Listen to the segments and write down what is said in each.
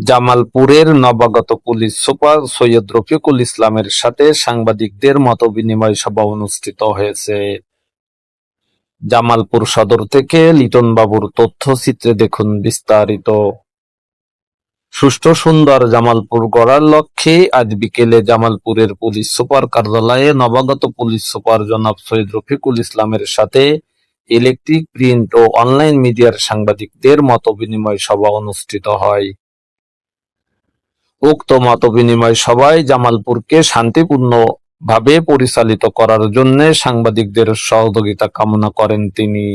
জামালপুরের নবাগত police super Syed Rafiqul ইসলামের সাথে সাংবাদিকদের মতবিনিময় সভা অনুষ্ঠিত হয়েছে। জামালপুর সদর থেকে লিটন বাবুর তথ্যচিত্রে দেখুন বিস্তারিত। সুষ্ঠু সুন্দর জামালপুর গড়ার লক্ষ্যে আজ বিকেলে জামালপুরের পুলিশ সুপার কার্যালয়ে নবাগত পুলিশ সুপার জনাব সৈয়দ রফিকুল ইসলামের সাথে ইলেকট্রিক, প্রিন্ট ও অনলাইন মিডিয়ার সাংবাদিকদের মতবিনিময় সভা অনুষ্ঠিত হয়। উক্ত মতবিনিময় সভায় জামালপুরকে শান্তিপূর্ণভাবে পরিচালিত করার জন্য সাংবাদিকদের সহযোগিতা কামনা করেন তিনি।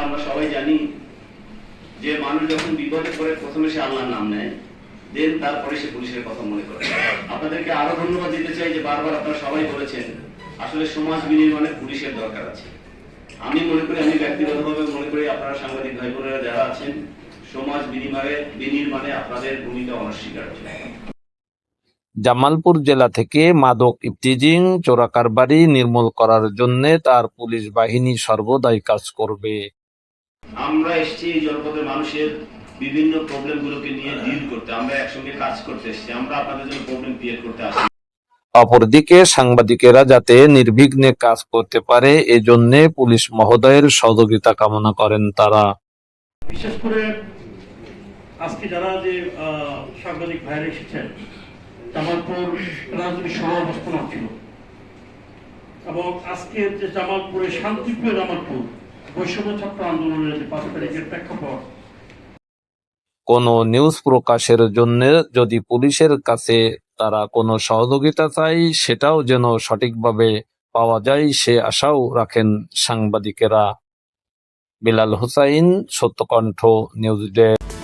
আমরা সবাই জানি যে মানুষ যখন বিপদে পড়ে প্রথমে সে আল্লাহর নাম নেয়, দেন তারপরে সে পুলিশের কথা মনে করে। আপনাদেরকে আরো ধন্যবাদ দিতে চাই যে বারবার আপনারা সবাই বলেছেন আসলে সমাজ বিনির্মাণে পুলিশের দরকার আছে। আমি মনে করি, আমি ব্যক্তিগতভাবে মনে করি আপনারা সাংবাদিক ভাই বোনেরা যারা আছেন, সমাজ বিনির্মাণে আপনাদের ভূমিকা অনস্বীকার্য। জামালপুর জেলা থেকে মাদক ইফতিজিং, চোরাকারবারি নির্মূল করার জন্য তার পুলিশ বাহিনী সর্বদাই কাজ করবে। আমরা এসেছি এই জনপদের মানুষের বিভিন্ন প্রবলেমগুলোকে নিয়ে ডিল করতে, আমরা একসঙ্গে কাজ করতে এসেছি, আমরা আপনাদের জন্য প্রবলেম ক্রিয়েট করতে আসি। অপরদিকে সাংবাদিকেরা যাতে নির্বিঘ্নে কাজ করতে পারে এজন্য পুলিশ মহোদয়ের সহযোগিতা কামনা করেন তারা। বিশেষ করে আজকে যারা যে সাংবাদিক ভাইরা এসেছেন, জামালপুর রাজনৈতিক সহাবস্থান ছিল এবং আজকে যে জামালপুরে শান্তিপ্রিয় জামালপুর বৈষম্য ছাত্র আন্দোলনের যে 5 তারিখের প্রেক্ষাপট, কোনো নিউজ প্রকাশের জন্য যদি পুলিশের কাছে তারা কোনো সহযোগিতা চায় সেটাও যেন সঠিকভাবে পাওয়া যায় সে আশাও রাখেন সাংবাদিকেরা। Bilal Hossain, Satyakantha news desk.